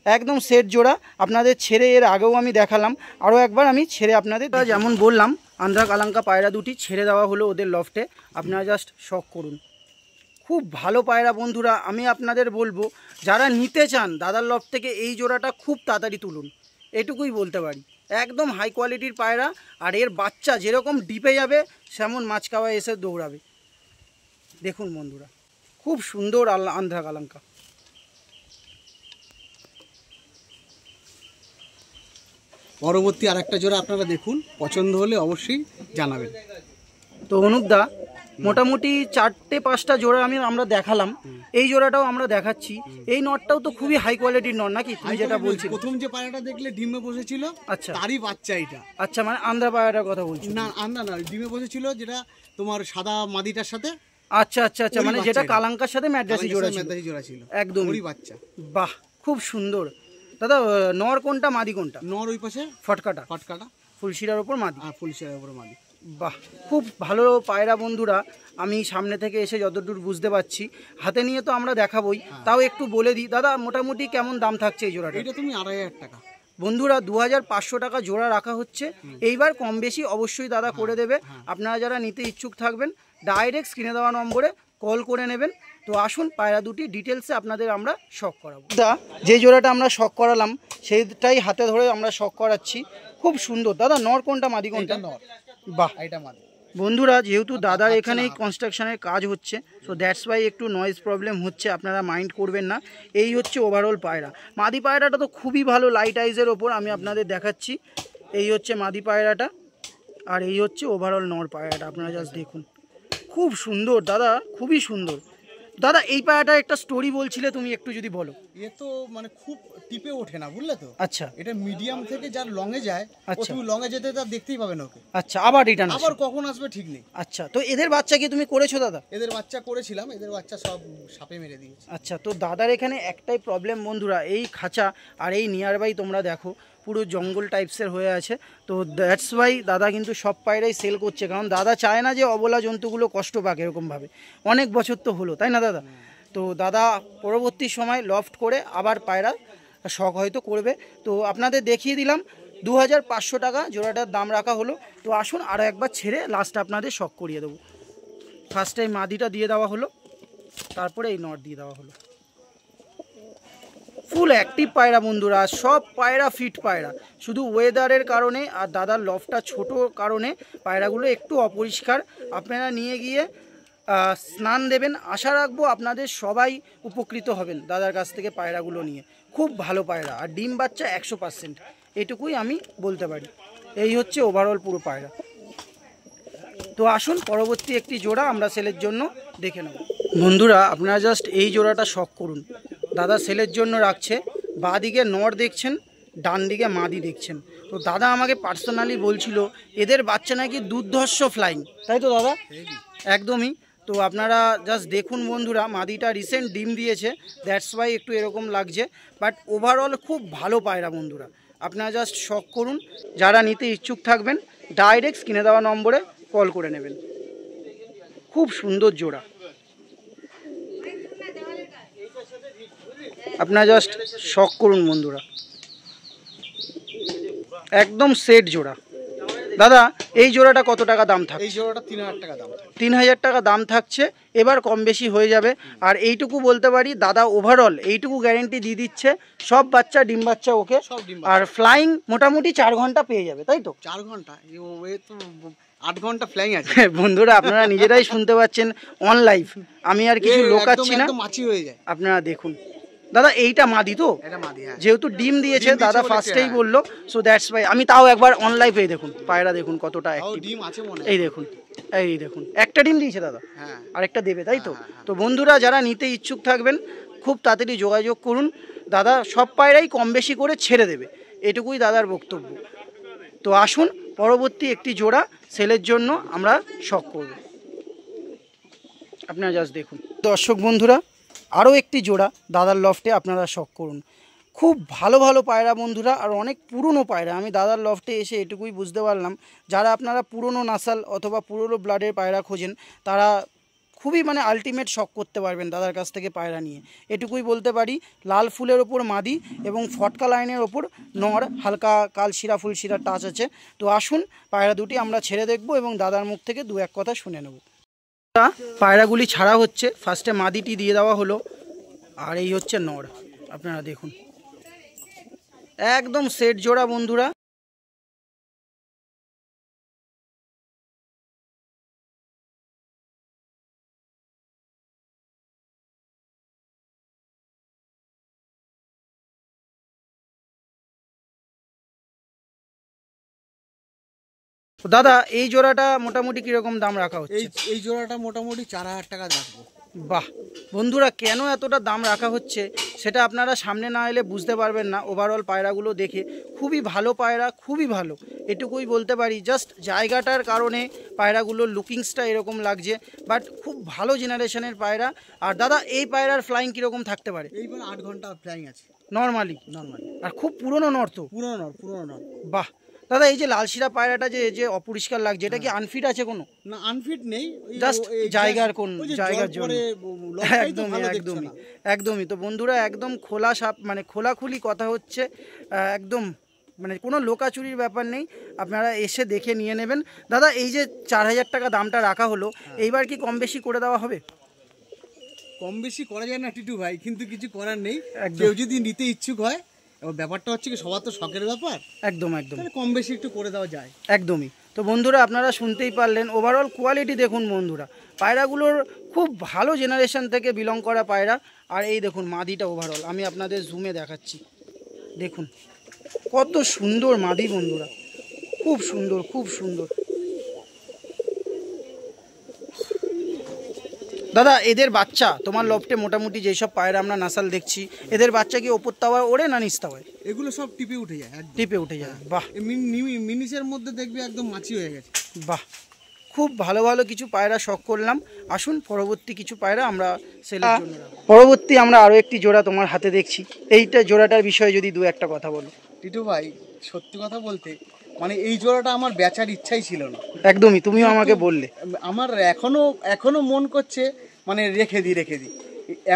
একদম সেট জোড়া। আপনাদের ছেড়ে এর আগেও আমি দেখালাম, আরও একবার আমি ছেড়ে আপনাদের যেমন বললাম, আন্ধ্রা কালাঙ্কা পায়রা দুটি ছেড়ে দেওয়া হলো ওদের লফটে। আপনারা জাস্ট শখ করুন, খুব ভালো পায়রা বন্ধুরা। আমি আপনাদের বলবো, যারা নিতে চান দাদার লফট থেকে এই জোড়াটা খুব তাড়াতাড়ি তুলুন, এটুকুই বলতে পারি। একদম হাই কোয়ালিটির পায়রা। আর এর বাচ্চা যেরকম ডিপে যাবে সেমন মাছকাওয়ায় এসে দৌড়াবে। দেখুন বন্ধুরা, খুব সুন্দর আন্ধ্রা কালাঙ্কা। পরবর্তী আরেকটা জোড়া আপনারা দেখুন, পছন্দ হলে অবশ্যই জানাবেন। তো অনুপদা, মোটামুটি 4-5টা জোড়া আমরা দেখালাম, এই জোড়াটাও আমরা দেখাচ্ছি। এই নটটাও তো খুবই হাই কোয়ালিটির নট নাকি, তুমি যেটা বলছিলে? প্রথম যে পায়রাটা দেখলে ডিমে বসেছিল, আচ্ছা, তারই বাচ্চা এটা। আচ্ছা, মানে আন্ধ্রা পায়রাটার কথা বলছি? না, আন্ধ্রা না, ডিমে বসেছিল, যেটা তোমার সাদা মাদিটার সাথে। আচ্ছা, মানে যেটা কালাঙ্কার সাথে ম্যাড্রাসি জোড়া ছিল, একদম ওই বাচ্চা। বাহ, খুব সুন্দর। দাদা, নর কোনটা মাদি কোনটা? নর ওই পাশে, ফটকাটা ফুলশিরার ওপর মাদি। ফুলশিরার ওপর মাদি। বাহ, খুব ভালো পায়রা বন্ধুরা। আমি সামনে থেকে এসে যতদূর বুঝতে পারছি, হাতে নিয়ে তো আমরা দেখাবোই, তাও একটু বলে দিই দাদা, মোটামুটি কেমন দাম থাকছে এই জোড়াটা? এটা তুমি 2500 টাকা বন্ধুরা, 2500 টাকা জোড়া রাখা হচ্ছে। এইবার কম বেশি অবশ্যই দাদা করে দেবে। আপনারা যারা নিতে ইচ্ছুক থাকবেন ডাইরেক্ট স্ক্রিনে দেওয়া নম্বরে কল করে নেবেন। তো আসুন পায়রা দুটি ডিটেলসে আপনাদের আমরা শখ করাবো। দাদা, যে জোড়াটা আমরা শখ করালাম সেইটাই হাতে ধরে আমরা শখ করাচ্ছি। খুব সুন্দর। দাদা, নর কোনটা মাদি কোনটা? নর। বাহ, এটা মাদি। বন্ধুরা, যেহেতু দাদার এখানেই কনস্ট্রাকশনের কাজ হচ্ছে, সো দ্যাটস ওয়াই একটু নয়েজ প্রবলেম হচ্ছে, আপনারা মাইন্ড করবেন না। এই হচ্ছে ওভারঅল পায়রা। মাদি পায়রাটা তো খুবই ভালো, লাইট আইজের ওপর আমি আপনাদের দেখাচ্ছি। এই হচ্ছে মাদি পায়রাটা, আর এই হচ্ছে ওভারঅল নর পায়রাটা। আপনারা জাস্ট দেখুন, খুব সুন্দর দাদা, খুবই সুন্দর। দাদা, এই পায়রাটার একটা স্টোরি বলছিলে, তুমি একটু যদি বলো। এ তো মানে খুব টিপে ওঠে না, বুঝলে তো? আচ্ছা, এটা মিডিয়াম থেকে যার লঙে যায়, আচ্ছা, তুমি লঙে যেতে তার দেখতেই পাবে না ওকে। আচ্ছা, আবার রিটার্ন আবার কখন আসবে ঠিক নেই। আচ্ছা, তো এদের বাচ্চা কি তুমি করেছো দাদা? এদের বাচ্চা করেছিলাম, এদের বাচ্চা সব সাপে মেরে দিয়েছে। আচ্ছা, তো দাদার এখানে একটাই প্রবলেম বন্ধুরা, এই খাঁচা আর এই নিয়ার বাই তোমরা দেখো পুরো জঙ্গল টাইপসের হয়ে আছে। তো দ্যাটস ওয়াই দাদা কিন্তু সব পায়রাই সেল করছে, কারণ দাদা চায় না যে অবলা জন্তুগুলো কষ্ট পাক এরকমভাবে। অনেক বছর তো হলো, তাই না দাদা? তো দাদা পরবর্তী সময় লফট করে আবার পায়রা শখ হয়তো করবে। তো আপনাদের দেখিয়ে দিলাম 2500 টাকা জোড়াটার দাম রাখা হলো। তো আসুন আরও একবার ছেড়ে লাস্টে আপনাদের শখ করিয়ে দেবো। ফার্স্ট টাইম মাদিটা দিয়ে দেওয়া হলো, তারপরে এই নট দিয়ে দেওয়া হলো। ফুল অ্যাক্টিভ পায়রা বন্ধুরা, সব পায়রা ফিট পায়রা। শুধু ওয়েদারের কারণে আর দাদার লফটা ছোট কারণে পায়রাগুলো একটু অপরিষ্কার। আপনারা নিয়ে গিয়ে স্নান দেবেন। আশা রাখবো আপনাদের সবাই উপকৃত হবেন দাদার কাছ থেকে পায়রাগুলো নিয়ে। খুব ভালো পায়রা আর ডিম বাচ্চা 100%, এটুকুই আমি বলতে পারি। এই হচ্ছে ওভারঅল পুরো পায়রা। তো আসুন পরবর্তী একটি জোড়া আমরা সেলের জন্য দেখে নেব। বন্ধুরা আপনারা জাস্ট এই জোড়াটা শখ করুন, দাদা সেলের জন্য রাখছে। বাঁ দিকে নর দেখছেন, ডান দিকে মাদি দেখছেন। তো দাদা আমাকে পার্সোনালি বলছিল এদের বাচ্চা নাকি দুর্ধর্ষ ফ্লাইং, তাই তো দাদা? একদমই। তো আপনারা জাস্ট দেখুন বন্ধুরা, মাদিটা রিসেন্ট ডিম দিয়েছে, দ্যাটস ওয়াই একটু এরকম লাগছে, বাট ওভারঅল খুব ভালো পায়রা বন্ধুরা। আপনারা জাস্ট শখ করুন, যারা নিতে ইচ্ছুক থাকবেন ডাইরেক্ট স্ক্রিনে দেওয়া নম্বরে কল করে নেবেন। খুব সুন্দর জোড়া, আপনারা জাস্ট শখ করুন বন্ধুরা, একদম সেট জোড়া। দাদা এই জোড়াটা কত টাকা দাম থাকছে? এই জোড়াটা 3000 টাকা দাম। 3000 টাকা দাম থাকছে, এবার কম বেশি হয়ে যাবে। আর এইটুকু বলতে পারি দাদা ওভারঅল এইটুকু গ্যারেন্টি দিয়ে দিচ্ছে, সব বাচ্চা ডিম বাচ্চা ওকে, আর ফ্লাইং মোটামুটি 4 ঘন্টা পেয়ে যাবে, তাই তো? 4 ঘন্টা? এ তো 8 ঘন্টা ফ্লাইং আছে। বন্ধুরা আপনারা নিজেরাই শুনতে পাচ্ছেন অন লাইভ, আমি আর কিছু লোকাচ্ছি না, মাছি হয়ে যায়। আপনারা দেখুন। দাদা এইটা মাদি তো? এটা মাদি, হ্যাঁ। যেহেতু ডিম দিয়েছে দাদা ফার্স্টেই বললো, সো দ্যাটস ওয়াই। আমি তাও একবার অন লাইভ, এই দেখুন পায়রা দেখুন কতটা অ্যাক্টিভ। ডিম আছে মনে হয়। এই দেখুন, এই দেখুন একটা ডিম দিয়েছে দাদা, হ্যাঁ, আরেকটা দেবে, তাই তো? তো বন্ধুরা যারা নিতে ইচ্ছুক থাকবেন খুব তাড়াতাড়ি যোগাযোগ করুন, দাদা সব পায়রাই কম বেশি করে ছেড়ে দেবে, এটুকুই দাদার বক্তব্য। তো আসুন পরবর্তী একটি জোড়া সেলের জন্য আমরা শখ করব, আপনারা জাস্ট দেখুন। দর্শক বন্ধুরা আরও একটি জোড়া দাদার লফটে আপনারা শখ করুন। খুব ভালো ভালো পায়রা বন্ধুরা, আর অনেক পুরনো পায়রা। আমি দাদার লফটে এসে এটুকুই বুঝতে পারলাম, যারা আপনারা পুরনো নাসাল অথবা পুরনো ব্লাডের পায়রা খোঁজেন তারা খুবই মানে আলটিমেট শখ করতে পারবেন দাদার কাছ থেকে পায়রা নিয়ে, এটুকুই বলতে পারি। লাল ফুলের ওপর মাদি এবং ফটকা লাইনের ওপর নর, হালকা কালশিরা ফুলশিরা টাচ আছে। তো আসুন পায়রা দুটি আমরা ছেড়ে দেখব এবং দাদার মুখ থেকে দু এক কথা শুনে নেব। পায়রাগুলি ছাড়া হচ্ছে, ফার্স্টে মাদিটি দিয়ে দেওয়া হলো, আর এই হচ্ছে নর, আপনারা দেখুন একদম সেট জোড়া বন্ধুরা। দাদা এই জোড়াটা মোটামুটি কিরকম দাম রাখা হচ্ছে? এই জোড়াটা মোটামুটি 4000 টাকা রাখবো। বাহ বন্ধুরা, কেন এতটা দাম রাখা হচ্ছে সেটা আপনারা সামনে না এলে বুঝতে পারবেন না। ওভারঅল পায়রাগুলো দেখে খুবই ভালো পায়রা, খুবই ভালো, এটুকুই বলতে পারি। জাস্ট জায়গাটার কারণে পায়রাগুলোর লুকিংসটা এরকম লাগছে, বাট খুব ভালো জেনারেশনের পায়রা। আর দাদা এই পায়রার ফ্লাইং কীরকম থাকতে পারে? এইবার 8 ঘন্টা ফ্লাইং আছে নর্মালি। আর খুব পুরনো নর তো? পুরনো নর। বাহ দাদা, এই যে লালশিরা পায়রাটা যে অপরিষ্কার লাগছে, এটা কি আনফিট আছে কোনো? না, আনফিট নেই, জাস্ট জায়গার কোন জায়গার জন্য। একদমই। তো বন্ধুরা একদম খোলা সাপ, মানে খোলাখুলি কথা হচ্ছে, একদম মানে কোনো লোকাচুরির ব্যাপার নেই, আপনারা এসে দেখে নিয়ে নেবেন। দাদা এই যে 4000 টাকা দামটা রাখা হলো, এইবার কি কম বেশি করে দেওয়া হবে? কম বেশি করা যায় না টিটু ভাই, কিন্তু কিছু করার নেই। কেউ যদি নিতে ইচ্ছুক হয়, এবার ব্যাপারটা হচ্ছে কি সবার তো শখের ব্যাপার, একদম কম বেশি একটু করে দেওয়া যায়। একদমই। তো বন্ধুরা আপনারা শুনতেই পারলেন, ওভারঅল কোয়ালিটি দেখুন বন্ধুরা, পায়রাগুলোর খুব ভালো জেনারেশন থেকে বিলং করা পায়রা। আর এই দেখুন মাদিটা ওভারঅল আমি আপনাদের জুমে দেখাচ্ছি, দেখুন কত সুন্দর মাদি বন্ধুরা, খুব সুন্দর, খুব সুন্দর। দাদা এদের বাচ্চা তোমার লফটে মোটামুটি যেসব পায়রা আমরা নাসাল দেখছি, এদের বাচ্চা কি ওপর তাওয়ায় ওড়ে না নিচ তাওয়ায়? এগুলো সব টিপে উঠে যায়, টিপে উঠে যায়। বাহ, মিনিটের মধ্যে দেখবি একদম মাছি হয়ে গেছে। বাহ, খুব ভালো ভালো কিছু পায়রা শখ করলাম। আসুন পরবর্তী কিছু পায়রা আমরা সেলের জন্য। পরবর্তী আমরা আরও একটি জোড়া তোমার হাতে দেখছি, এইটা জোড়াটার বিষয়ে যদি দু একটা কথা বলো। টিটু ভাই সত্যি কথা বলতে মানে এই জোড়াটা আমার বেচার ইচ্ছাই ছিল না। একদমই, তুমিও আমাকে বললে। আমার এখনো মন করছে মানে রেখে দিই।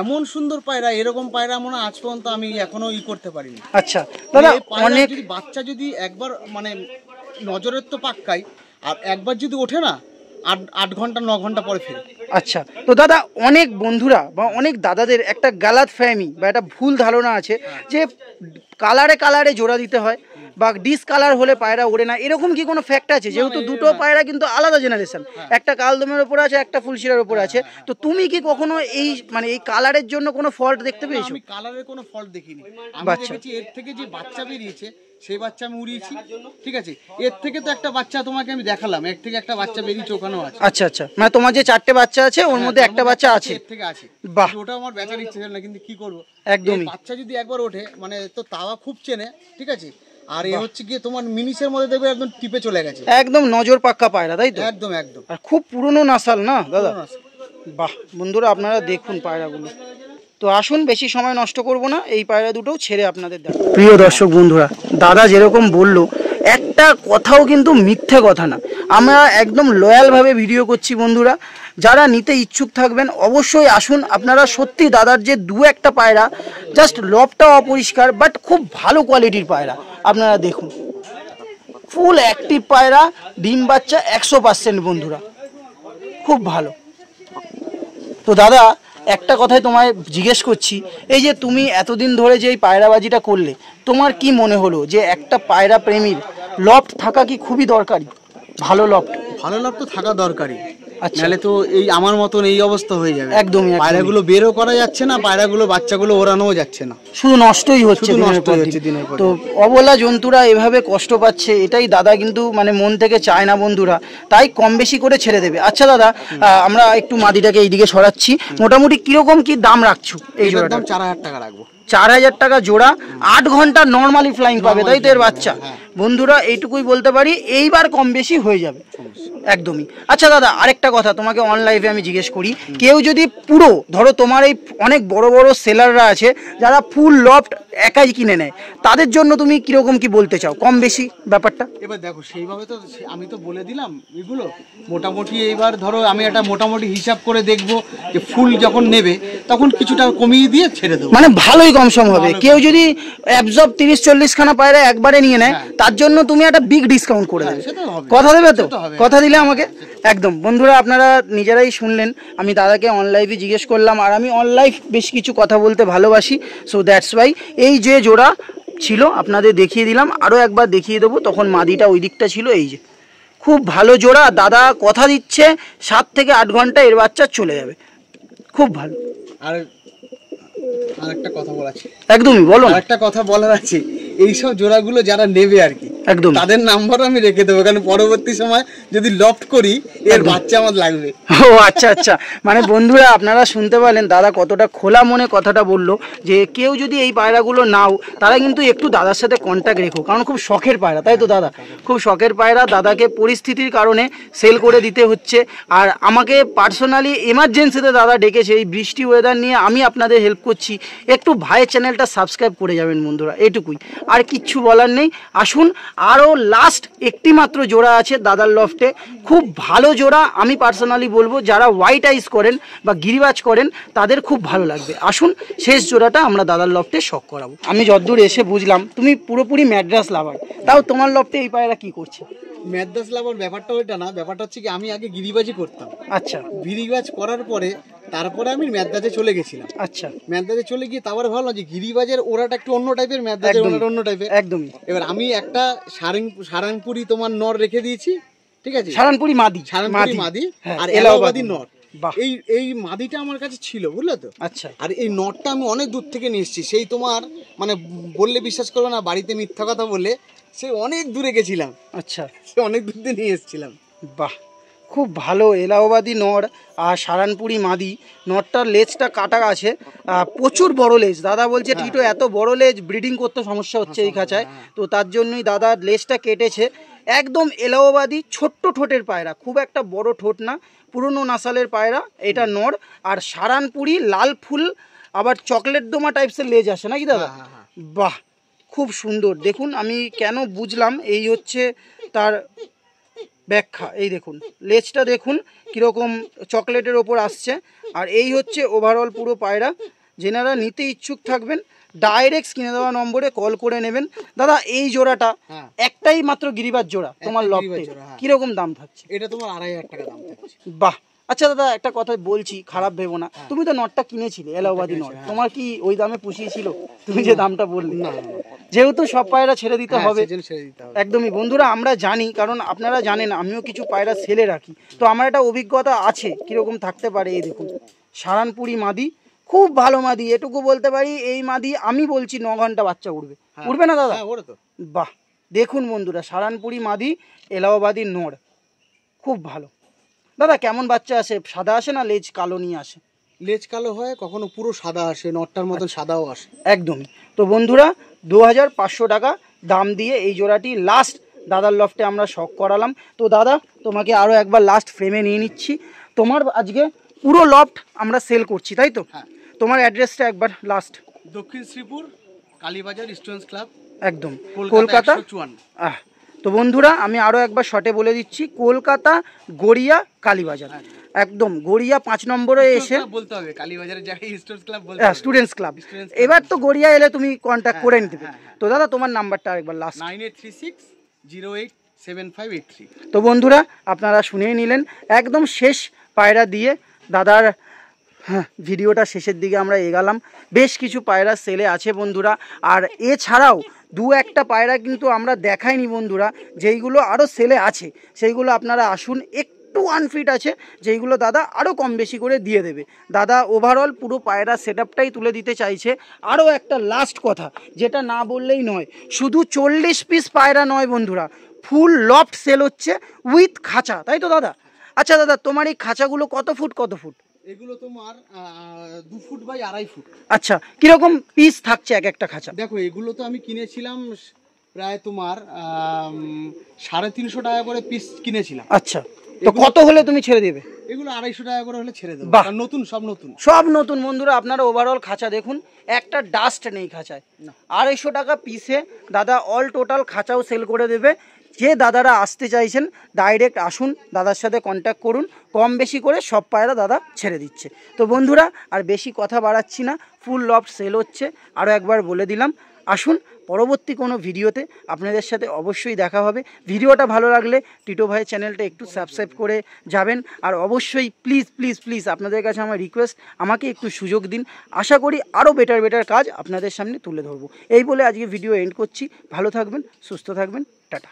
এমন সুন্দর পায়রা, এরকম পায়রা মনে আজ পর্যন্ত আমি এখনো করতে পারিনি। আচ্ছা দাদা, অনেক বাচ্চা যদি একবার মানে নজরের তো পাক্কাই, আর একবার যদি ওঠে না 8 ঘন্টা 9 ঘন্টা পরে ফেরে। আচ্ছা, তো দাদা অনেক বন্ধুরা বা অনেক দাদাদের একটা গালাত ফ্যামি বা একটা ভুল ধারণা আছে যে কালারে জোড়া দিতে হয়। বা ডিসকালার হলে পায়রা ওড়ে না, এরকম কি কোনো ফ্যাক্ট আছে? যেহেতু দুটো পায়রা কিন্তু আলাদা জেনারেশন, একটা কালদমের উপর আছে, একটা ফুলশিরার উপর আছে, তো তুমি কি কখনো এই মানে এই কালারের জন্য কোনো ফল্ট দেখতে পেয়েছো? আমি কালারের কোনো ফল্ট দেখিনি, আমি দেখেছি এর থেকে যে বাচ্চা বেরিয়েছে সেই বাচ্চা আমি উড়িয়েছি, ঠিক আছে। এর থেকে তো একটা বাচ্চা তোমাকে আমি দেখালাম, এর থেকে একটা বাচ্চা বেরিয়েছে, ওখানেও আছে। আচ্ছা আচ্ছা, মানে তোমার যে 4টে বাচ্চা আছে ওর মধ্যে একটা বাচ্চা আছে, এর থেকে আছে। বাহ, ওটা আমার বেচার ইচ্ছে ছিল না, কিন্তু কি করব, একদমই বাচ্চা যদি একবার ওঠে মানে তো তাওয়া খুব চেনে, ঠিক আছে। আর এ হচ্ছে গিয়ে তোমার মিনিসের মধ্যে দেখবে একদম টিপে চলে গেছে, একদম নজর পাক্কা পায়রা, তাই তো? একদম একদম। আর খুব পুরনো নাসাল না দাদা? বাহ বন্ধুরা, আপনারা দেখুন পায়রাগুলো। তো আসুন, বেশি সময় নষ্ট করব না, এই পায়রা দুটোও ছেড়ে আপনাদের দেখ। প্রিয় দর্শক বন্ধুরা, দাদা যেরকম বললো একটা কথাও কিন্তু মিথ্যে কথা না, আমরা একদম লয়ালভাবে ভিডিও করছি বন্ধুরা। যারা নিতে ইচ্ছুক থাকবেন অবশ্যই আসুন আপনারা। সত্যি দাদার যে দু একটা পায়রা, জাস্ট লবটা অপরিষ্কার, বাট খুব ভালো কোয়ালিটির পায়রা। আপনারা দেখুন, ফুল অ্যাক্টিভ পায়রা, ডিম বাচ্চা 100% বন্ধুরা, খুব ভালো। তো দাদা একটা কথাই তোমায় জিজ্ঞেস করছি, এই যে তুমি এতদিন ধরে যে এই পায়রাবাজিটা করলে, তোমার কি মনে হলো যে একটা পায়রা প্রেমীর লফট থাকা কি খুবই দরকারি? ভালো লফট, ভালো লাভ তো থাকা দরকারি, আচ্ছা, নাহলে তো এই আমার মতন এই অবস্থা হয়ে যাবে। একদমই পায়রাগুলো বেরও করা যাচ্ছে না, পায়রাগুলো বাচ্চাগুলো ওড়ানোও যাচ্ছে না, শুধু নষ্টই হচ্ছে, নষ্ট হচ্ছে দিনের পর দিন। তো অবলা জন্তুরা এভাবে কষ্ট পাচ্ছে, এটাই দাদা কিন্তু মানে মন থেকে চায় না বন্ধুরা, তাই কম বেশি করে ছেড়ে দেবে। আচ্ছা দাদা, আমরা একটু মাদিটাকে এইদিকে সরাচ্ছি, মোটামুটি কিরকম কি দাম রাখছো এই জোড়াটা? 4000 টাকা রাখবো। 4000 টাকা জোড়া, 8 ঘন্টা নর্মালি ফ্লাইং পাবে, তাই তো এর বাচ্চা? বন্ধুরা এইটুকুই বলতে পারি, এইবার কম বেশি হয়ে যাবে একদমই। আচ্ছা দাদা আরেকটা কথা তোমাকে অন লাইভে আমি জিজ্ঞেস করি, কেউ যদি পুরো ধরো তোমার এই অনেক বড় বড় সেলাররা আছে যারা ফুল লফট একাই কিনে নেয়, তাদের জন্য তুমি কিরকম কি বলতে চাও, কম বেশি ব্যাপারটা? এবার দেখো সেইভাবে তো আমি তো বলে দিলাম এগুলো মোটামুটি। এইবার ধরো আমি একটা মোটামুটি হিসাব করে দেখবো যে ফুল যখন নেবে তখন কিছুটা কমিয়ে দিয়ে ছেড়ে দেবো, মানে ভালোই কম সম হবে। কেউ যদি অ্যাবজর্ব 30-40 খানা পায়রা একবারে নিয়ে নেয়, তার জন্য তুমি একটা বিগ ডিসকাউন্ট করে দেবে, কথা দেবে তো? কথা দিলে আমাকে একদম। বন্ধুরা আপনারা নিজেরাই শুনলেন, আমি দাদাকে অন লাইভে জিজ্ঞেস করলাম, আর আমি অন লাইভ বেশ কিছু কথা বলতে ভালোবাসি, সো দ্যাটস ওয়াই এই যে জোড়া ছিল আপনাদের দেখিয়ে দিলাম, আরও একবার দেখিয়ে দেবো। তখন মাদিটা ওই দিকটা ছিল, এই যে খুব ভালো জোড়া, দাদা কথা দিচ্ছে 7 থেকে 8 ঘন্টা এর বাচ্চা চলে যাবে, খুব ভালো। আর আরেকটা কথা বলার আছে, একদমই বলো, আরেকটা কথা বলার আছে, এইসব জোড়াগুলো যারা নেবে আর কি, একদম তাদের নাম্বার আমি রেখে দেবো, কারণ পরবর্তী সময় যদি লফট করি এর বাচ্চা আমার লাগবে। ও আচ্ছা আচ্ছা, মানে বন্ধুরা আপনারা শুনতে পারলেন দাদা কতটা খোলা মনে কথাটা বললো, যে কেউ যদি এই পায়রাগুলো নাও তারা কিন্তু একটু দাদার সাথে কন্ট্যাক্ট রেখো, কারণ খুব শখের পায়রা, তাই তো দাদা? খুব শখের পায়রা, দাদাকে পরিস্থিতির কারণে সেল করে দিতে হচ্ছে। আর আমাকে পার্সোনালি এমার্জেন্সিতে দাদা ডেকেছে, এই বৃষ্টি ওয়েদার নিয়ে আমি আপনাদের হেল্প করছি, একটু ভাইয়ের চ্যানেলটা সাবস্ক্রাইব করে যাবেন বন্ধুরা, এইটুকুই, আর কিচ্ছু বলার নেই। আসুন, আরও লাস্ট একটি মাত্র জোড়া আছে দাদার লফটে, খুব ভালো জোড়া। আমি পার্সোনালি বলবো যারা হোয়াইট আইস করেন বা গিরিবাজ করেন তাদের খুব ভালো লাগবে। আসুন, শেষ জোড়াটা আমরা দাদার লফটে শখ করাবো। আমি যতদূর এসে বুঝলাম তুমি পুরোপুরি ম্যাড্রাস লাভার, তাও তোমার লফটে এই পায়রা কি করছে? ম্যাদ্রাস লাভার ব্যাপারটা ওইটা না, ব্যাপারটা হচ্ছে কি আমি আগে গিরিবাজি করতাম, আচ্ছা, গিরিবাজ করার পরে তারপরে আমি ম্যাদ্রাজে চলে গেছিলাম। আচ্ছা, ম্যাদ্রাজে চলে গিয়ে তারপরে ভাবলাম যে গিরিবাজের ওরাটা একটু অন্য টাইপের, ম্যাদ্রাজের ওরাটা অন্য টাইপের, একদমই। এবার আমি একটা সারাংপুরি তোমার নর রেখে দিয়েছি, ঠিক আছে, সারানপুরি মাদি, সারাংপুরি মাদি হ্যাঁ, আর এলাহাবাদী নর। বাহ, এই মাদিটা আমার কাছে ছিল, বুঝলে তো? আচ্ছা, আর এই নটটা আমি অনেক দূর থেকে নিয়ে এসেছি, সেই তোমার মানে বললে বিশ্বাস করবে না, বাড়িতে মিথ্যা কথা বলে সে অনেক দূরে গেছিলাম, আচ্ছা, সে অনেক দূর থেকে নিয়ে এসেছিলাম। বাহ, খুব ভালো এলাহাবাদী নর আর সারানপুরি মাদি। নরটার লেজটা কাটা আছে, প্রচুর বড় লেজ, দাদা বলছে টিটো এত বড় লেজ ব্রিডিং করতে সমস্যা হচ্ছে এই খাঁচায়, তো তার জন্যই দাদা লেজটা কেটেছে। একদম এলাহাবাদী ছোট্ট ঠোঁটের পায়রা, খুব একটা বড় ঠোঁট না, পুরনো নাসালের পায়রা, এটা নর। আর সারানপুরি লাল ফুল আবার চকলেট দোমা টাইপসের লেজ আসে নাকি দাদা? বাহ, খুব সুন্দর। দেখুন আমি কেন বুঝলাম, এই হচ্ছে তার ব্যাখ্যা, এই দেখুন লেজটা দেখুন কীরকম চকলেটের ওপর আসছে, আর এই হচ্ছে ওভারঅল পুরো পায়রা। যেনারা নিতে ইচ্ছুক থাকবেন ডাইরেক্ট স্ক্রিনে দেওয়া নম্বরে কল করে নেবেন। দাদা এই জোড়াটা একটাই মাত্র গিরিবাজ জোড়া তোমার লফটে, কিরকম দাম থাকছে? এটা তোমার 2500 টাকা দাম থাকছে। বাহ, আচ্ছা দাদা একটা কথা বলছি, খারাপ ভেবো না, তুমি তো নটটা কিনেছিলে এলাহাবাদী নট, তোমার কি ওই দামে পুষিয়েছিল তুমি যে দামটা বললে? না, যেহেতু সব পায়রা ছেড়ে দিতে হ্যাঁ, হবে, season ছেড়ে দিতে হবে। একদমই বন্ধুরা আমরা জানি, কারণ আপনারা জানেন আমিও কিছু পায়রা সেলে রাখি, তো আমার একটা অভিজ্ঞতা আছে কীরকম থাকতে পারে। এই দেখুন সারানপুরি মাদি, খুব ভালো মাদি, এটুকু বলতে পারি এই মাদি আমি বলছি 9 ঘন্টা বাচ্চা উঠবে। উঠবে না দাদা? হ্যাঁ, ওরে তো। বাহ, দেখুন বন্ধুরা সারানপুরি মাদি, এলাহাবাদি নড়, খুব ভালো। দাদা কেমন বাচ্চা আসে? সাদা আসে না লেজ কালো নিয়ে আসে? লেজ কালো হয়, কখনো পুরো সাদা আসে, নটটার মতন সাদাও আসে। একদমই। তো বন্ধুরা 2500 টাকা দাম দিয়ে এই জোড়াটি লাস্ট দাদার লফটে আমরা শখ করালাম। তো দাদা তোমাকে আরও একবার লাস্ট ফ্রেমে নিয়ে নিচ্ছি। তোমার আজকে পুরো লফট আমরা সেল করছি, তাই তো? হ্যাঁ। তোমার অ্যাড্রেসটা একবার লাস্ট। দক্ষিণ শ্রীপুর, কালীবাজার স্টুডেন্টস ক্লাব, একদম কলকাতা। তো বন্ধুরা আমি আরও একবার শর্টে বলে দিচ্ছি, কলকাতা গড়িয়া কালীবাজার, একদম গড়িয়া 5 নম্বরে এসে বলতে হবে, কালীবাজারের জায়গায় স্টুডেন্টস ক্লাব বলতে হবে। Students club. এবার তো গড়িয়া এলে তুমি কন্ট্যাক্ট করে নিতে। তো দাদা তোমার নাম্বারটা আরেকবার লাস্ট। 9836087583। তো বন্ধুরা আপনারা শুনেই নিলেন, একদম শেষ পায়রা দিয়ে দাদার ভিডিওটা শেষের দিকে আমরা এগালাম। বেশ কিছু পায়রা সেলে আছে বন্ধুরা, আর এছাড়াও 2-1টা পায়রা কিন্তু আমরা দেখাইনি বন্ধুরা, যেইগুলো আরও সেলে আছে সেইগুলো আপনারা আসুন। একটু আনফিট আছে যেইগুলো দাদা আরও কম বেশি করে দিয়ে দেবে। দাদা ওভারঅল পুরো পায়রা সেটআপটাই তুলে দিতে চাইছে। আরও একটা লাস্ট কথা যেটা না বললেই নয়, শুধু 40 পিস পায়রা নয় বন্ধুরা, ফুল লফট সেল হচ্ছে উইথ খাঁচা, তাই তো দাদা? আচ্ছা দাদা তোমার এই খাঁচাগুলো কত ফুট কত ফুট? এগুলো তোমার 2 ফুট বাই 2.5 ফুট। আচ্ছা, কিরকম পিস থাকছে এক একটা খাঁচা? দেখো এগুলো তো আমি কিনেছিলাম প্রায় তোমার 350 টাকা করে পিস কিনেছিলাম। আচ্ছা, তো কত হলে তুমি ছেড়ে দেবে? এগুলো 250 টাকা করে হলে ছেড়ে দেবো। বাহ, নতুন, সব নতুন, সব নতুন বন্ধুরা। আপনারা ওভারঅল খাঁচা দেখুন, একটা ডাস্ট নেই খাঁচায়। 250 টাকা পিসে দাদা অল টোটাল খাঁচাও সেল করে দেবে। যে দাদারা আসতে চাইছেন ডাইরেক্ট আসুন, দাদার সাথে কন্ট্যাক্ট করুন, কম বেশি করে সব পায়রা দাদা ছেড়ে দিচ্ছে। তো বন্ধুরা আর বেশি কথা বাড়াচ্ছি না, ফুল লফট সেল হচ্ছে, আরও একবার বলে দিলাম। আসুন, পরবর্তী কোনো ভিডিওতে আপনাদের সাথে অবশ্যই দেখা হবে। ভিডিওটা ভালো লাগলে টিটো ভাই চ্যানেলটা একটু সাবস্ক্রাইব করে যাবেন, আর অবশ্যই প্লিজ প্লিজ প্লিজ আপনাদের কাছে আমার রিকোয়েস্ট, আমাকে একটু সুযোগ দিন। আশা করি আরও বেটার কাজ আপনাদের সামনে তুলে ধরবো। এই বলে আজকে ভিডিও এন্ড করছি। ভালো থাকবেন, সুস্থ থাকবেন, টাটা।